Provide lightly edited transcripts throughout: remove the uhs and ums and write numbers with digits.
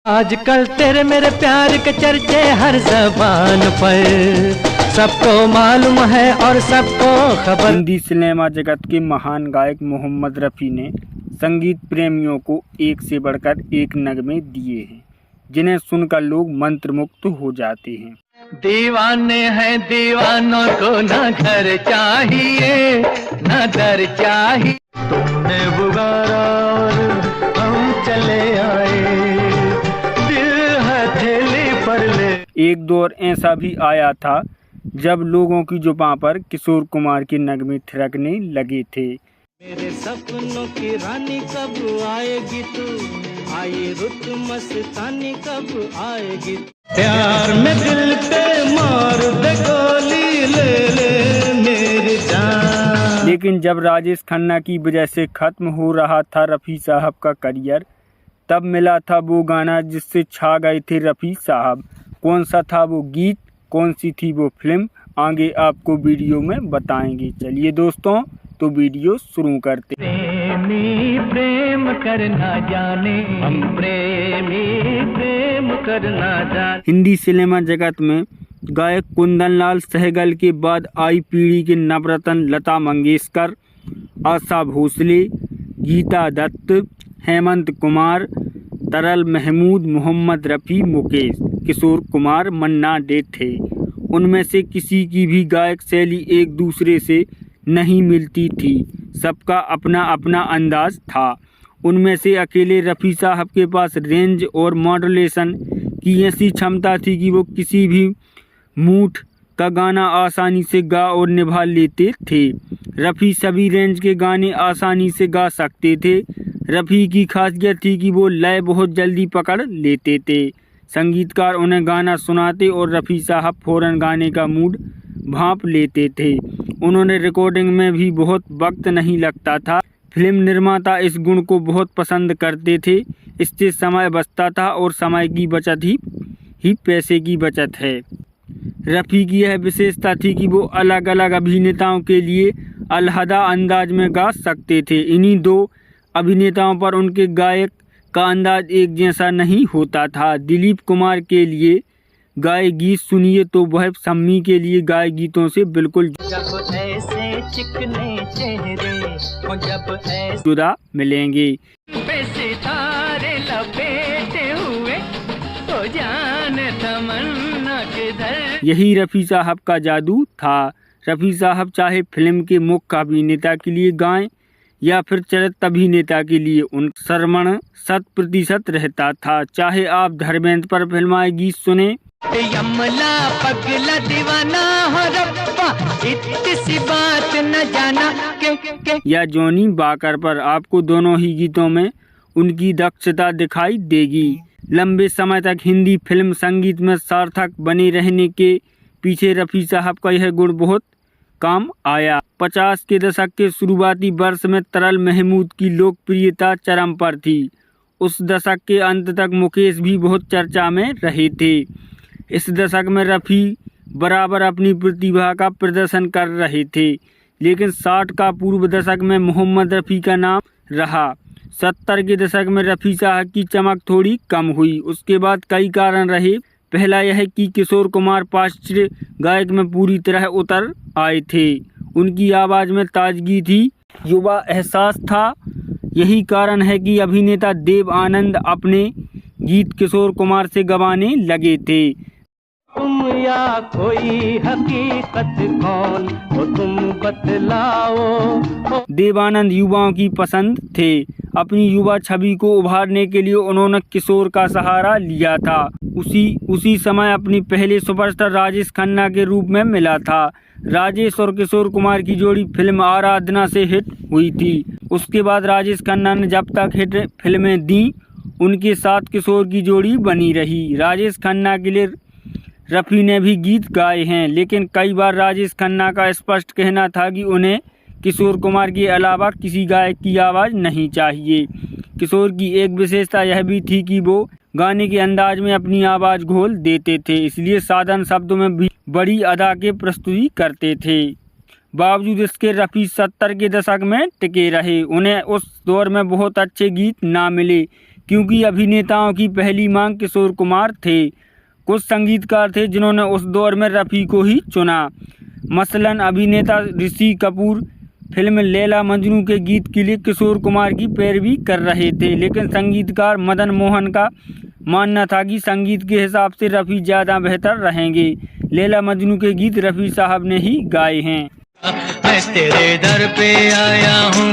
आजकल तेरे मेरे प्यार के चर्चे हर ज़बान पर, सबको मालूम है और सबको खबर। हिंदी सिनेमा जगत के महान गायक मोहम्मद रफ़ी ने संगीत प्रेमियों को एक से बढ़कर एक नगमे दिए हैं, जिन्हें सुनकर लोग मंत्रमुग्ध हो जाते हैं। दीवाने हैं दीवानों को न घर चाहिए न दर चाहिए। तुमने पुकारा और हम चले आए, दिल हथेली पर ले। एक दौर ऐसा भी आया था जब लोगों की जुबां पर किशोर कुमार के नगमे थिरकने लगे थे। मेरे सपनों की रानी कब आएगी तू, आई रुत मस्तानी कब आएगी। प्यार में दिल पे मार दे गोली, ले मेरी जान। लेकिन जब राजेश खन्ना की वजह से खत्म हो रहा था रफ़ी साहब का करियर, तब मिला था वो गाना जिससे छा गए थे रफ़ी साहब। कौन सा था वो गीत, कौन सी थी वो फिल्म, आगे आपको वीडियो में बताएंगे। चलिए दोस्तों, तो वीडियो शुरू करते। प्रेमी प्रेम करना जाने, हम प्रेमी प्रेम करना जाने। हिंदी सिनेमा जगत में गायक कुंदनलाल सहगल के बाद आई पीढ़ी के नवरत्न लता मंगेशकर, आशा भोसले, गीता दत्त, हेमंत कुमार, तरल महमूद, मोहम्मद रफ़ी, मुकेश, किशोर कुमार, मन्ना डे थे। उनमें से किसी की भी गायक शैली एक दूसरे से नहीं मिलती थी, सबका अपना अपना अंदाज था। उनमें से अकेले रफ़ी साहब के पास रेंज और मॉड्यूलेशन की ऐसी क्षमता थी कि वो किसी भी मूड का गाना आसानी से गा और निभा लेते थे। रफ़ी सभी रेंज के गाने आसानी से गा सकते थे। रफ़ी की खासियत थी कि वो लय बहुत जल्दी पकड़ लेते थे। संगीतकार उन्हें गाना सुनाते और रफ़ी साहब फौरन गाने का मूड भांप लेते थे। उन्होंने रिकॉर्डिंग में भी बहुत वक्त नहीं लगता था। फिल्म निर्माता इस गुण को बहुत पसंद करते थे। इससे समय बचता था और समय की बचत ही पैसे की बचत है। रफ़ी की यह विशेषता थी कि वो अलग अलग अभिनेताओं के लिए अलहदा अंदाज में गा सकते थे। इन्हीं दो अभिनेताओं पर उनके गायक का अंदाज एक जैसा नहीं होता था। दिलीप कुमार के लिए गाए गीत सुनिए तो वह सम्मी के लिए गाए गीतों से बिल्कुल जब ऐसे चिकने चेहरे, जब ऐसे जुदा मिलेंगे। सितारे लपेटे हुए तो जाने तमन्ना किधर। यही रफ़ी साहब का जादू था। रफ़ी साहब चाहे फिल्म के मुख्य अभिनेता के लिए गाएं या फिर चरित्र अभिनेता के लिए, उन श्रवण 100% रहता था। चाहे आप धर्मेंद्र पर फिल्माए गीत सुने यमला पगला दीवाना हो रब्बा, इतनी सी बात न जाना के। या जॉनी बाकर पर, आपको दोनों ही गीतों में उनकी दक्षता दिखाई देगी। लंबे समय तक हिंदी फिल्म संगीत में सार्थक बने रहने के पीछे रफ़ी साहब का यह गुण बहुत काम आया। 50 के दशक के शुरुआती वर्ष में तरल महमूद की लोकप्रियता चरम पर थी। उस दशक के अंत तक मुकेश भी बहुत चर्चा में रहे थे। इस दशक में रफ़ी बराबर अपनी प्रतिभा का प्रदर्शन कर रहे थे, लेकिन 60 का पूर्व दशक में मोहम्मद रफ़ी का नाम रहा। 70 के दशक में रफ़ी साहब की चमक थोड़ी कम हुई। उसके बाद कई कारण रहे। पहला यह कि किशोर कुमार पाश्चात्य गायक में पूरी तरह उतर आए थे। उनकी आवाज़ में ताजगी थी, युवा एहसास था। यही कारण है कि अभिनेता देव आनंद अपने गीत किशोर कुमार से गवाने लगे थे। तुम या कोई हकीकत कौन हो, तुम बतलाओ। देवानंद युवाओं की पसंद थे। अपनी युवा छवि को उभारने के लिए उन्होंने किशोर का सहारा लिया था। उसी समय अपनी पहले सुपरस्टार राजेश खन्ना के रूप में मिला था। राजेश और किशोर कुमार की जोड़ी फिल्म आराधना से हिट हुई थी। उसके बाद राजेश खन्ना ने जब तक हिट फिल्में दी, उनके साथ किशोर की जोड़ी बनी रही। राजेश खन्ना के लिए रफ़ी ने भी गीत गाए हैं, लेकिन कई बार राजेश खन्ना का स्पष्ट कहना था कि उन्हें किशोर कुमार के अलावा किसी गायक की आवाज़ नहीं चाहिए। किशोर की एक विशेषता यह भी थी कि वो गाने के अंदाज में अपनी आवाज़ घोल देते थे, इसलिए साधारण शब्दों में भी बड़ी अदा के प्रस्तुति करते थे। बावजूद इसके रफ़ी 70 के दशक में टिके रहे। उन्हें उस दौर में बहुत अच्छे गीत ना मिले, क्योंकि अभिनेताओं की पहली मांग किशोर कुमार थे। कुछ संगीतकार थे जिन्होंने उस दौर में रफ़ी को ही चुना। मसलन अभिनेता ऋषि कपूर फिल्म लैला मजनू के गीत के लिए किशोर कुमार की पैरवी कर रहे थे, लेकिन संगीतकार मदन मोहन का मानना था कि संगीत के हिसाब से रफ़ी ज़्यादा बेहतर रहेंगे। लैला मजनू के गीत रफ़ी साहब ने ही गाए हैं। मैं तेरे दर पे आया हूँ,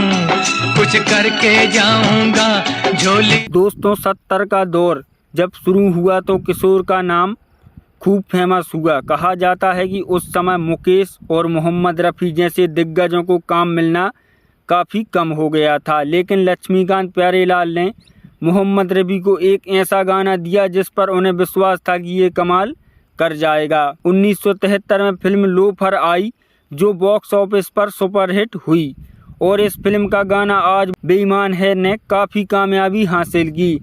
कुछ करके जाऊंगा झोली। दोस्तों, 70 का दौर जब शुरू हुआ तो किशोर का नाम खूब फेमस हुआ। कहा जाता है कि उस समय मुकेश और मोहम्मद रफ़ी जैसे दिग्गजों को काम मिलना काफ़ी कम हो गया था, लेकिन लक्ष्मीकांत प्यारेलाल ने मोहम्मद रफ़ी को एक ऐसा गाना दिया जिस पर उन्हें विश्वास था कि ये कमाल कर जाएगा। 1973 में फिल्म लोफर आई, जो बॉक्स ऑफिस पर सुपरहिट हुई, और इस फिल्म का गाना आज बेईमान है ने काफ़ी कामयाबी हासिल की।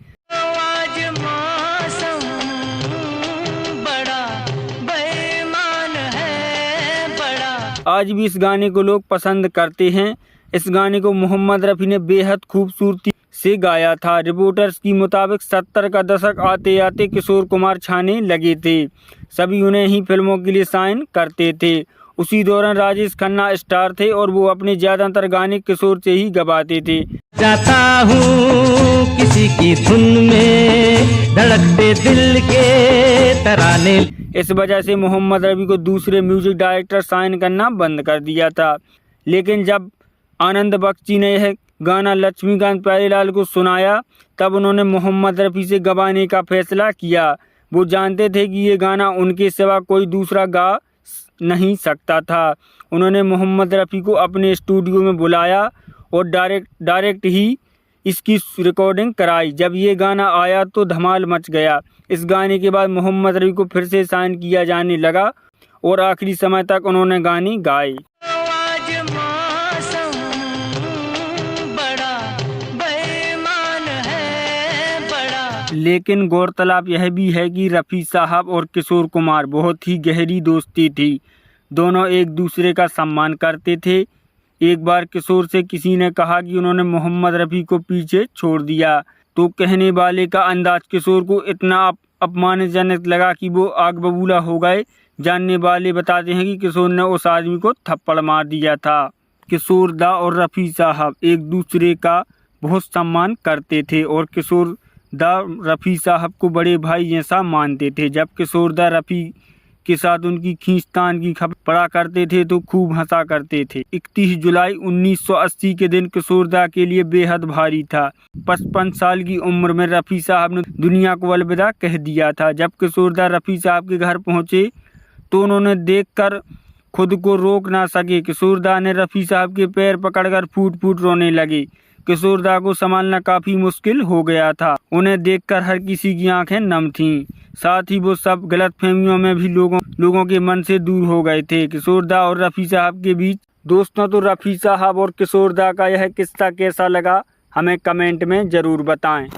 आज भी इस गाने को लोग पसंद करते हैं। इस गाने को मोहम्मद रफ़ी ने बेहद खूबसूरती से गाया था। रिपोर्टर्स की मुताबिक 70 का दशक आते आते किशोर कुमार छाने लगे थे। सभी उन्हें ही फिल्मों के लिए साइन करते थे। उसी दौरान राजेश खन्ना स्टार थे और वो अपने ज़्यादातर गाने किशोर से ही गवाते थे। जाता हूँ किसी की धुन में, धड़कते दिल के तराने। इस वजह से मोहम्मद रफ़ी को दूसरे म्यूजिक डायरेक्टर साइन करना बंद कर दिया था। लेकिन जब आनंद बख्शी ने यह गाना लक्ष्मीकांत प्यारेलाल को सुनाया, तब उन्होंने मोहम्मद रफ़ी से गवाने का फैसला किया। वो जानते थे कि ये गाना उनके सिवा कोई दूसरा गा नहीं सकता था। उन्होंने मोहम्मद रफ़ी को अपने स्टूडियो में बुलाया और डायरेक्ट ही इसकी रिकॉर्डिंग कराई। जब ये गाना आया तो धमाल मच गया। इस गाने के बाद मोहम्मद रफ़ी को फिर से साइन किया जाने लगा और आखिरी समय तक उन्होंने गाने गाए। लेकिन गौरतलब यह भी है कि रफ़ी साहब और किशोर कुमार बहुत ही गहरी दोस्ती थी। दोनों एक दूसरे का सम्मान करते थे। एक बार किशोर से किसी ने कहा कि उन्होंने मोहम्मद रफ़ी को पीछे छोड़ दिया, तो कहने वाले का अंदाज किशोर को इतना अपमानजनक लगा कि वो आग बबूला हो गए। जानने वाले बताते हैं कि किशोर ने उस आदमी को थप्पड़ मार दिया था। किशोर दा और रफ़ी साहब एक दूसरे का बहुत सम्मान करते थे और किशोर दा रफ़ी साहब को बड़े भाई जैसा मानते थे। जब किशोर दा रफ़ी के साथ उनकी खींचतान की खबर पड़ा करते थे तो खूब हंसा करते थे। 31 जुलाई 1980 के दिन किशोर दा के लिए बेहद भारी था। 55 साल की उम्र में रफ़ी साहब ने दुनिया को अलविदा कह दिया था। जब किशोर दा रफ़ी साहब के घर पहुंचे तो उन्होंने देखकर खुद को रोक ना सके। किशोर दा ने रफ़ी साहब के पैर पकड़कर फूट फूट रोने लगे। किशोर दा को संभालना काफ़ी मुश्किल हो गया था। उन्हें देखकर हर किसी की आंखें नम थीं। साथ ही वो सब गलतफहमियों में भी लोगों के मन से दूर हो गए थे। किशोर दा और रफ़ी साहब के बीच दोस्तों, तो रफ़ी साहब और किशोर दा का यह किस्सा कैसा लगा हमें कमेंट में ज़रूर बताएं।